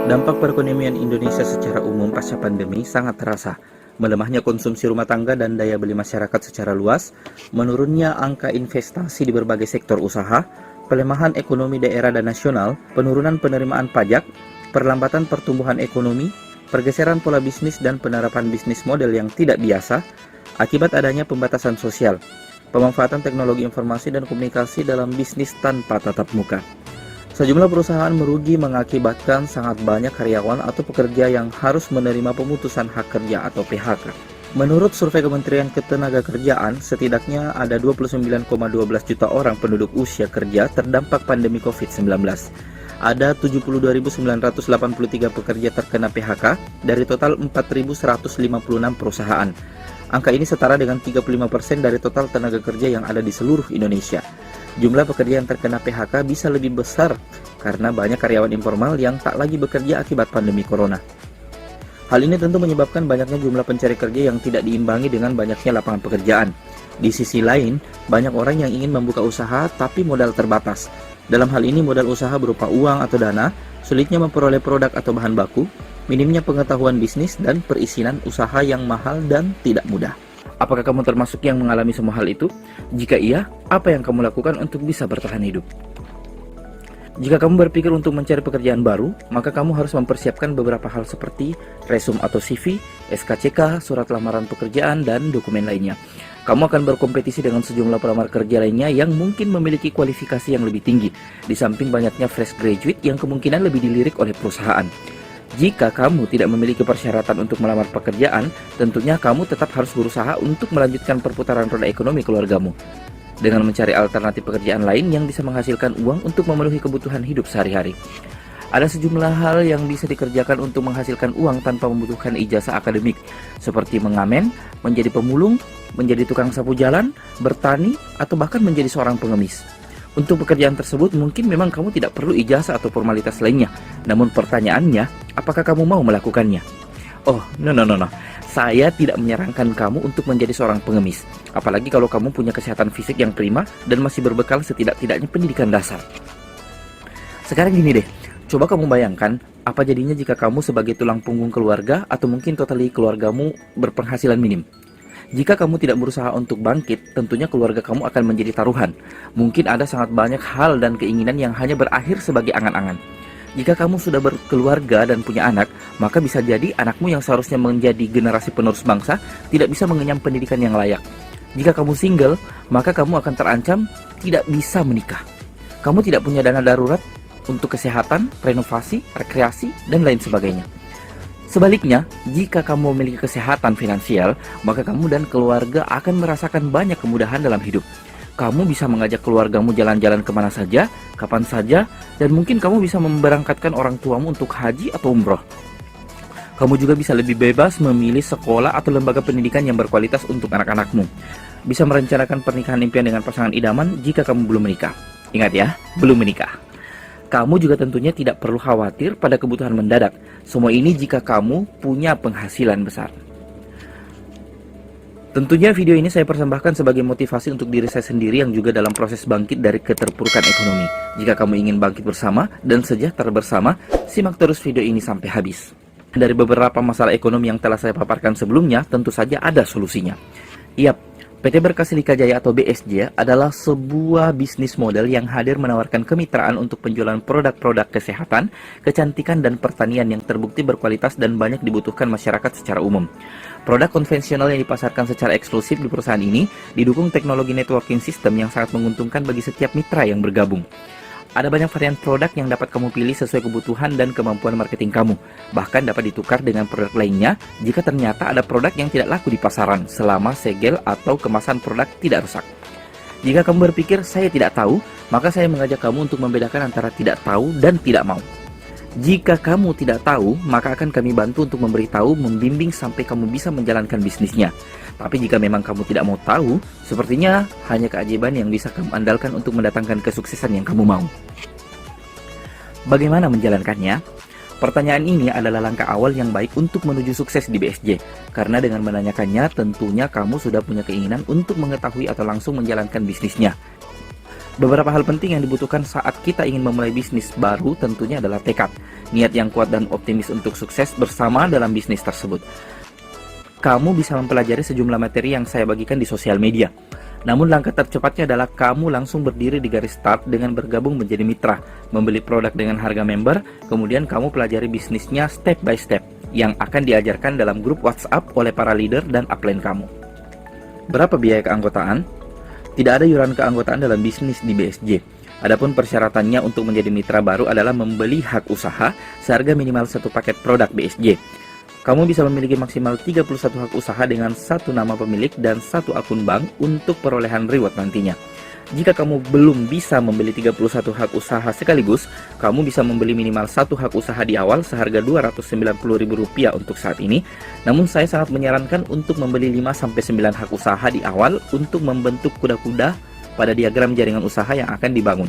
Dampak perekonomian Indonesia secara umum pasca pandemi sangat terasa. Melemahnya konsumsi rumah tangga dan daya beli masyarakat secara luas, menurunnya angka investasi di berbagai sektor usaha, pelemahan ekonomi daerah dan nasional, penurunan penerimaan pajak, perlambatan pertumbuhan ekonomi, pergeseran pola bisnis dan penerapan bisnis model yang tidak biasa, akibat adanya pembatasan sosial, pemanfaatan teknologi informasi dan komunikasi dalam bisnis tanpa tatap muka. Sejumlah perusahaan merugi mengakibatkan sangat banyak karyawan atau pekerja yang harus menerima pemutusan hak kerja atau PHK. Menurut survei Kementerian Ketenagakerjaan, setidaknya ada 29,12 juta orang penduduk usia kerja terdampak pandemi COVID-19. Ada 72.983 pekerja terkena PHK dari total 4.156 perusahaan. Angka ini setara dengan 35% dari total tenaga kerja yang ada di seluruh Indonesia. Jumlah pekerja yang terkena PHK bisa lebih besar karena banyak karyawan informal yang tak lagi bekerja akibat pandemi corona. Hal ini tentu menyebabkan banyaknya jumlah pencari kerja yang tidak diimbangi dengan banyaknya lapangan pekerjaan. Di sisi lain, banyak orang yang ingin membuka usaha tapi modal terbatas. Dalam hal ini modal usaha berupa uang atau dana, sulitnya memperoleh produk atau bahan baku, minimnya pengetahuan bisnis, dan perizinan usaha yang mahal dan tidak mudah. Apakah kamu termasuk yang mengalami semua hal itu? Jika iya, apa yang kamu lakukan untuk bisa bertahan hidup? Jika kamu berpikir untuk mencari pekerjaan baru, maka kamu harus mempersiapkan beberapa hal seperti resume atau CV, SKCK, surat lamaran pekerjaan, dan dokumen lainnya. Kamu akan berkompetisi dengan sejumlah pelamar kerja lainnya yang mungkin memiliki kualifikasi yang lebih tinggi, di samping banyaknya fresh graduate yang kemungkinan lebih dilirik oleh perusahaan. Jika kamu tidak memiliki persyaratan untuk melamar pekerjaan, tentunya kamu tetap harus berusaha untuk melanjutkan perputaran roda ekonomi keluargamu dengan mencari alternatif pekerjaan lain yang bisa menghasilkan uang untuk memenuhi kebutuhan hidup sehari-hari. Ada sejumlah hal yang bisa dikerjakan untuk menghasilkan uang tanpa membutuhkan ijazah akademik, seperti mengamen, menjadi pemulung, menjadi tukang sapu jalan, bertani, atau bahkan menjadi seorang pengemis. Untuk pekerjaan tersebut mungkin memang kamu tidak perlu ijazah atau formalitas lainnya. Namun pertanyaannya, apakah kamu mau melakukannya? Oh, no. Saya tidak menyarankan kamu untuk menjadi seorang pengemis. Apalagi kalau kamu punya kesehatan fisik yang prima dan masih berbekal setidak-tidaknya pendidikan dasar. Sekarang gini deh, coba kamu bayangkan apa jadinya jika kamu sebagai tulang punggung keluarga atau mungkin totally keluargamu berpenghasilan minim. Jika kamu tidak berusaha untuk bangkit, tentunya keluarga kamu akan menjadi taruhan. Mungkin ada sangat banyak hal dan keinginan yang hanya berakhir sebagai angan-angan. Jika kamu sudah berkeluarga dan punya anak, maka bisa jadi anakmu yang seharusnya menjadi generasi penerus bangsa tidak bisa mengenyam pendidikan yang layak. Jika kamu single, maka kamu akan terancam tidak bisa menikah. Kamu tidak punya dana darurat untuk kesehatan, renovasi, rekreasi, dan lain sebagainya. Sebaliknya, jika kamu memiliki kesehatan finansial, maka kamu dan keluarga akan merasakan banyak kemudahan dalam hidup. Kamu bisa mengajak keluargamu jalan-jalan kemana saja, kapan saja, dan mungkin kamu bisa memberangkatkan orang tuamu untuk haji atau umroh. Kamu juga bisa lebih bebas memilih sekolah atau lembaga pendidikan yang berkualitas untuk anak-anakmu. Bisa merencanakan pernikahan impian dengan pasangan idaman jika kamu belum menikah. Ingat ya, belum menikah. Kamu juga tentunya tidak perlu khawatir pada kebutuhan mendadak. Semua ini jika kamu punya penghasilan besar. Tentunya video ini saya persembahkan sebagai motivasi untuk diri saya sendiri yang juga dalam proses bangkit dari keterpurukan ekonomi. Jika kamu ingin bangkit bersama dan sejahtera bersama, simak terus video ini sampai habis. Dari beberapa masalah ekonomi yang telah saya paparkan sebelumnya, tentu saja ada solusinya. Yap, PT Berkasilika Jaya atau BSJ adalah sebuah bisnis model yang hadir menawarkan kemitraan untuk penjualan produk-produk kesehatan, kecantikan, dan pertanian yang terbukti berkualitas dan banyak dibutuhkan masyarakat secara umum. Produk konvensional yang dipasarkan secara eksklusif di perusahaan ini didukung teknologi networking system yang sangat menguntungkan bagi setiap mitra yang bergabung. Ada banyak varian produk yang dapat kamu pilih sesuai kebutuhan dan kemampuan marketing kamu. Bahkan dapat ditukar dengan produk lainnya jika ternyata ada produk yang tidak laku di pasaran selama segel atau kemasan produk tidak rusak. Jika kamu berpikir saya tidak tahu, maka saya mengajak kamu untuk membedakan antara tidak tahu dan tidak mau. Jika kamu tidak tahu, maka akan kami bantu untuk memberitahu, membimbing sampai kamu bisa menjalankan bisnisnya. Tapi jika memang kamu tidak mau tahu, sepertinya hanya keajaiban yang bisa kamu andalkan untuk mendatangkan kesuksesan yang kamu mau. Bagaimana menjalankannya? Pertanyaan ini adalah langkah awal yang baik untuk menuju sukses di BSJ. Karena dengan menanyakannya, tentunya kamu sudah punya keinginan untuk mengetahui atau langsung menjalankan bisnisnya. Beberapa hal penting yang dibutuhkan saat kita ingin memulai bisnis baru tentunya adalah tekad, niat yang kuat dan optimis untuk sukses bersama dalam bisnis tersebut. Kamu bisa mempelajari sejumlah materi yang saya bagikan di sosial media. Namun langkah tercepatnya adalah kamu langsung berdiri di garis start dengan bergabung menjadi mitra, membeli produk dengan harga member, kemudian kamu pelajari bisnisnya step by step yang akan diajarkan dalam grup WhatsApp oleh para leader dan upline kamu. Berapa biaya keanggotaan? Tidak ada iuran keanggotaan dalam bisnis di BSJ. Adapun persyaratannya untuk menjadi mitra baru adalah membeli hak usaha seharga minimal satu paket produk BSJ. Kamu bisa memiliki maksimal 31 hak usaha dengan satu nama pemilik dan satu akun bank untuk perolehan reward nantinya. Jika kamu belum bisa membeli 31 hak usaha sekaligus, kamu bisa membeli minimal satu hak usaha di awal seharga Rp290.000 untuk saat ini. Namun saya sangat menyarankan untuk membeli 5-9 hak usaha di awal untuk membentuk kuda-kuda pada diagram jaringan usaha yang akan dibangun.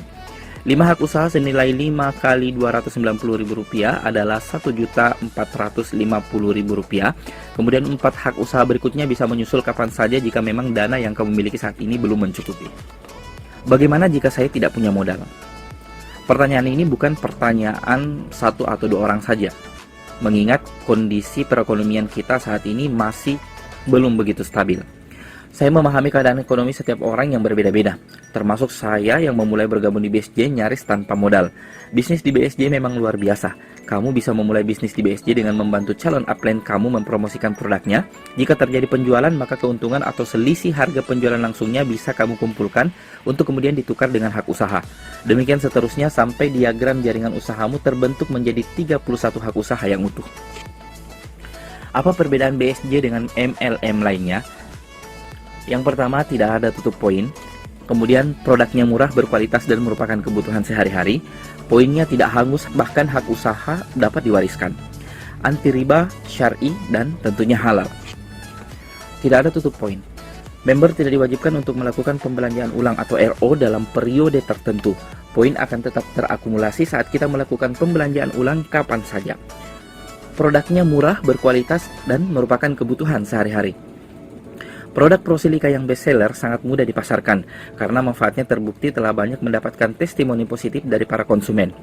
5 hak usaha senilai 5 kali Rp290.000 adalah Rp1.450.000. Kemudian 4 hak usaha berikutnya bisa menyusul kapan saja jika memang dana yang kamu miliki saat ini belum mencukupi. Bagaimana jika saya tidak punya modal? Pertanyaan ini bukan pertanyaan satu atau dua orang saja, mengingat kondisi perekonomian kita saat ini masih belum begitu stabil. Saya memahami keadaan ekonomi setiap orang yang berbeda-beda, termasuk saya yang memulai bergabung di BSJ nyaris tanpa modal. Bisnis di BSJ memang luar biasa. Kamu bisa memulai bisnis di BSJ dengan membantu calon upline kamu mempromosikan produknya. Jika terjadi penjualan, maka keuntungan atau selisih harga penjualan langsungnya bisa kamu kumpulkan untuk kemudian ditukar dengan hak usaha. Demikian seterusnya sampai diagram jaringan usahamu terbentuk menjadi 31 hak usaha yang utuh. Apa perbedaan BSJ dengan MLM lainnya? Yang pertama, tidak ada tutup poin. Kemudian produknya murah, berkualitas, dan merupakan kebutuhan sehari-hari. Poinnya tidak hangus, bahkan hak usaha dapat diwariskan. Anti riba, syar'i, dan tentunya halal. Tidak ada tutup poin. Member tidak diwajibkan untuk melakukan pembelanjaan ulang atau RO dalam periode tertentu. Poin akan tetap terakumulasi saat kita melakukan pembelanjaan ulang kapan saja. Produknya murah, berkualitas, dan merupakan kebutuhan sehari-hari. Produk Prosilika yang bestseller sangat mudah dipasarkan karena manfaatnya terbukti telah banyak mendapatkan testimoni positif dari para konsumen.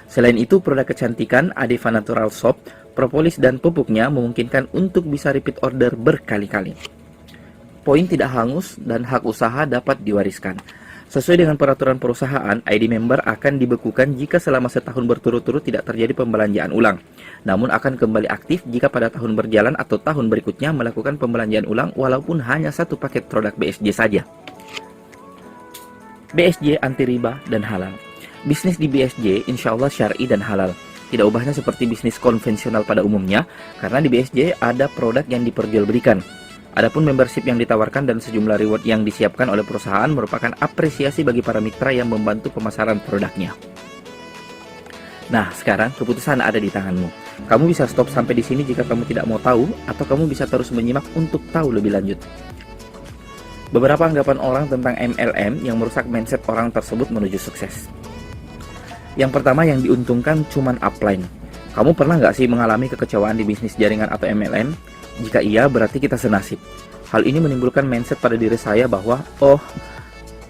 Selain itu, produk kecantikan Adeva Natural Soap, propolis dan pupuknya memungkinkan untuk bisa repeat order berkali-kali. Poin tidak hangus dan hak usaha dapat diwariskan. Sesuai dengan peraturan perusahaan, ID member akan dibekukan jika selama setahun berturut-turut tidak terjadi pembelanjaan ulang. Namun akan kembali aktif jika pada tahun berjalan atau tahun berikutnya melakukan pembelanjaan ulang walaupun hanya satu paket produk BSJ saja. BSJ anti riba dan halal. Bisnis di BSJ insya Allah syar'i dan halal. Tidak ubahnya seperti bisnis konvensional pada umumnya, karena di BSJ ada produk yang diperjualbelikan. Adapun membership yang ditawarkan dan sejumlah reward yang disiapkan oleh perusahaan merupakan apresiasi bagi para mitra yang membantu pemasaran produknya. Nah, sekarang keputusan ada di tanganmu. Kamu bisa stop sampai di sini jika kamu tidak mau tahu, atau kamu bisa terus menyimak untuk tahu lebih lanjut. Beberapa anggapan orang tentang MLM yang merusak mindset orang tersebut menuju sukses. Yang pertama, yang diuntungkan cuman upline. Kamu pernah nggak sih mengalami kekecewaan di bisnis jaringan atau MLM? Jika iya, berarti kita senasib. Hal ini menimbulkan mindset pada diri saya bahwa,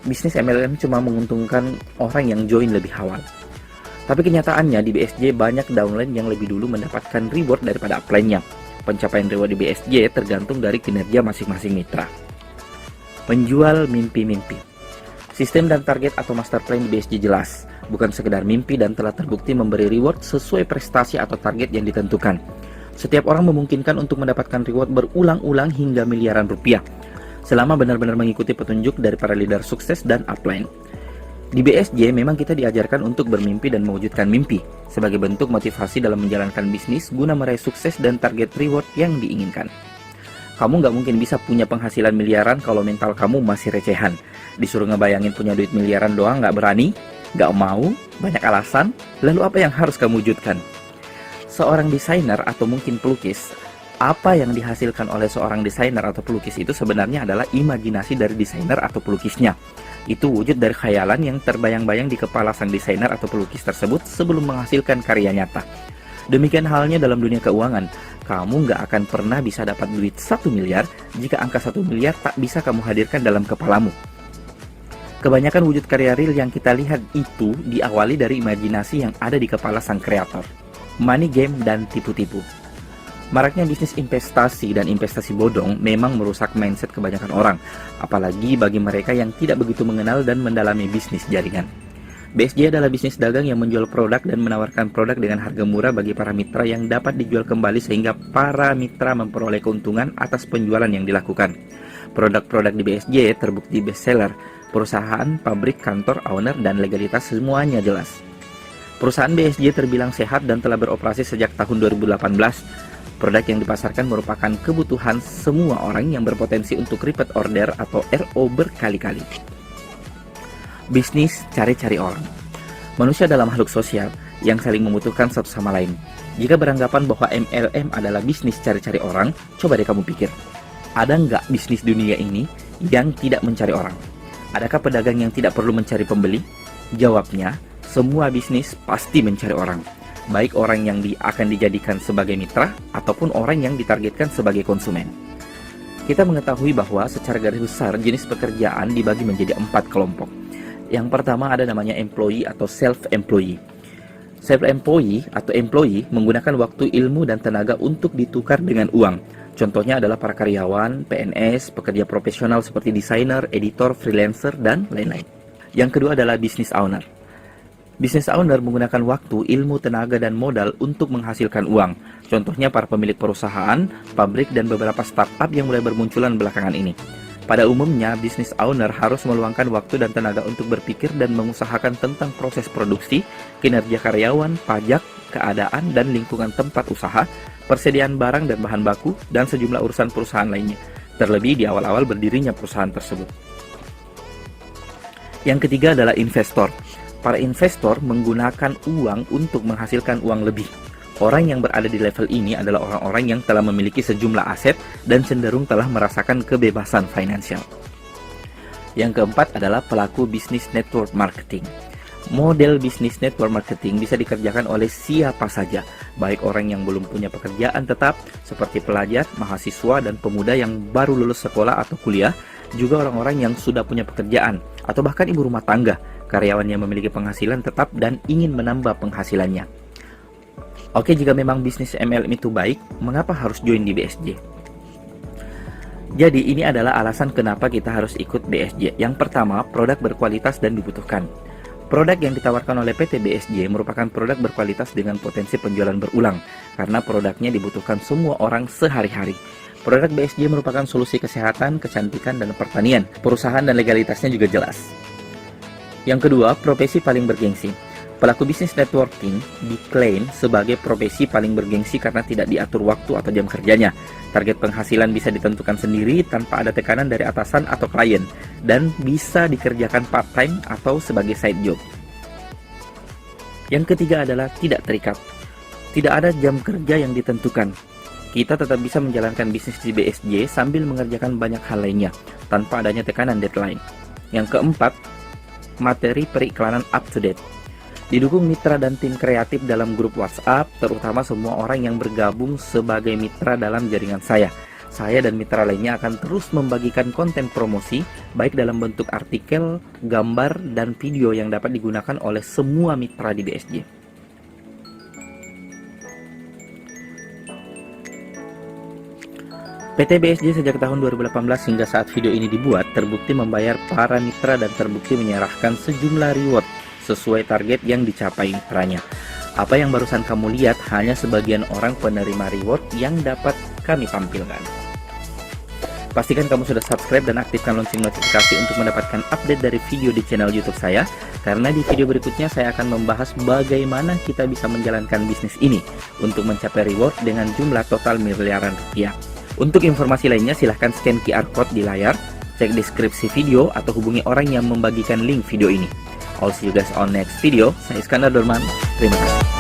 bisnis MLM cuma menguntungkan orang yang join lebih awal. Tapi kenyataannya di BSJ banyak downline yang lebih dulu mendapatkan reward daripada upline-nya. Pencapaian reward di BSJ tergantung dari kinerja masing-masing mitra. Menjual mimpi-mimpi. Sistem dan target atau master plan di BSJ jelas, bukan sekedar mimpi dan telah terbukti memberi reward sesuai prestasi atau target yang ditentukan. Setiap orang memungkinkan untuk mendapatkan reward berulang-ulang hingga miliaran rupiah, selama benar-benar mengikuti petunjuk dari para leader sukses dan upline. Di BSJ memang kita diajarkan untuk bermimpi dan mewujudkan mimpi, sebagai bentuk motivasi dalam menjalankan bisnis guna meraih sukses dan target reward yang diinginkan. Kamu nggak mungkin bisa punya penghasilan miliaran kalau mental kamu masih recehan. Disuruh ngebayangin punya duit miliaran doang nggak berani, nggak mau, banyak alasan, lalu apa yang harus kamu wujudkan? Seorang desainer atau mungkin pelukis, apa yang dihasilkan oleh seorang desainer atau pelukis itu sebenarnya adalah imajinasi dari desainer atau pelukisnya. Itu wujud dari khayalan yang terbayang-bayang di kepala sang desainer atau pelukis tersebut sebelum menghasilkan karya nyata. Demikian halnya dalam dunia keuangan. Kamu nggak akan pernah bisa dapat duit 1 miliar jika angka 1 miliar tak bisa kamu hadirkan dalam kepalamu. Kebanyakan wujud karya real yang kita lihat itu diawali dari imajinasi yang ada di kepala sang kreator, money game dan tipu-tipu. Maraknya bisnis investasi dan investasi bodong memang merusak mindset kebanyakan orang, apalagi bagi mereka yang tidak begitu mengenal dan mendalami bisnis jaringan. BSJ adalah bisnis dagang yang menjual produk dan menawarkan produk dengan harga murah bagi para mitra yang dapat dijual kembali sehingga para mitra memperoleh keuntungan atas penjualan yang dilakukan. Produk-produk di BSJ terbukti bestseller. Perusahaan, pabrik, kantor, owner, dan legalitas semuanya jelas. Perusahaan BSJ terbilang sehat dan telah beroperasi sejak tahun 2018. Produk yang dipasarkan merupakan kebutuhan semua orang yang berpotensi untuk repeat order atau RO berkali-kali. Bisnis cari-cari orang. Manusia adalah makhluk sosial yang saling membutuhkan satu sama lain. Jika beranggapan bahwa MLM adalah bisnis cari-cari orang, coba deh kamu pikir. Ada nggak bisnis dunia ini yang tidak mencari orang? Adakah pedagang yang tidak perlu mencari pembeli? Jawabnya, semua bisnis pasti mencari orang. Baik orang yang akan dijadikan sebagai mitra, ataupun orang yang ditargetkan sebagai konsumen. Kita mengetahui bahwa secara garis besar jenis pekerjaan dibagi menjadi 4 kelompok. Yang pertama ada namanya employee atau self-employee. Self-employee atau employee menggunakan waktu, ilmu, dan tenaga untuk ditukar dengan uang. Contohnya adalah para karyawan, PNS, pekerja profesional seperti desainer, editor, freelancer, dan lain-lain. Yang kedua adalah business owner. Business owner menggunakan waktu, ilmu, tenaga, dan modal untuk menghasilkan uang. Contohnya para pemilik perusahaan, pabrik, dan beberapa startup yang mulai bermunculan belakangan ini. Pada umumnya, business owner harus meluangkan waktu dan tenaga untuk berpikir dan mengusahakan tentang proses produksi, kinerja karyawan, pajak, keadaan dan lingkungan tempat usaha, persediaan barang dan bahan baku, dan sejumlah urusan perusahaan lainnya, terlebih di awal-awal berdirinya perusahaan tersebut. Yang ketiga adalah investor. Para investor menggunakan uang untuk menghasilkan uang lebih. Orang yang berada di level ini adalah orang-orang yang telah memiliki sejumlah aset dan cenderung telah merasakan kebebasan finansial. Yang keempat adalah pelaku bisnis network marketing. Model bisnis network marketing bisa dikerjakan oleh siapa saja, baik orang yang belum punya pekerjaan tetap, seperti pelajar, mahasiswa, dan pemuda yang baru lulus sekolah atau kuliah, juga orang-orang yang sudah punya pekerjaan, atau bahkan ibu rumah tangga, karyawan yang memiliki penghasilan tetap dan ingin menambah penghasilannya. Oke, jika memang bisnis MLM itu baik, mengapa harus join di BSJ? Jadi ini adalah alasan kenapa kita harus ikut BSJ. Yang pertama, produk berkualitas dan dibutuhkan. Produk yang ditawarkan oleh PT BSJ merupakan produk berkualitas dengan potensi penjualan berulang, karena produknya dibutuhkan semua orang sehari-hari. Produk BSJ merupakan solusi kesehatan, kecantikan, dan pertanian. Perusahaan dan legalitasnya juga jelas. Yang kedua, profesi paling bergengsi. Pelaku bisnis networking diklaim sebagai profesi paling bergengsi karena tidak diatur waktu atau jam kerjanya. Target penghasilan bisa ditentukan sendiri tanpa ada tekanan dari atasan atau klien, dan bisa dikerjakan part-time atau sebagai side job. Yang ketiga adalah tidak terikat. Tidak ada jam kerja yang ditentukan. Kita tetap bisa menjalankan bisnis di BSJ sambil mengerjakan banyak hal lainnya, tanpa adanya tekanan deadline. Yang keempat, materi periklanan up to date. Didukung mitra dan tim kreatif dalam grup WhatsApp, terutama semua orang yang bergabung sebagai mitra dalam jaringan saya. Saya dan mitra lainnya akan terus membagikan konten promosi, baik dalam bentuk artikel, gambar, dan video yang dapat digunakan oleh semua mitra di BSJ. PT BSJ sejak tahun 2018 hingga saat video ini dibuat, terbukti membayar para mitra dan terbukti menyerahkan sejumlah reward sesuai target yang dicapai mitranya. Apa yang barusan kamu lihat hanya sebagian orang penerima reward yang dapat kami tampilkan. Pastikan kamu sudah subscribe dan aktifkan lonceng notifikasi untuk mendapatkan update dari video di channel YouTube saya, karena di video berikutnya saya akan membahas bagaimana kita bisa menjalankan bisnis ini untuk mencapai reward dengan jumlah total miliaran rupiah. Untuk informasi lainnya silahkan scan QR Code di layar, cek deskripsi video, atau hubungi orang yang membagikan link video ini. I'll see you guys on next video. Saya Iskandar Dorman. Terima kasih.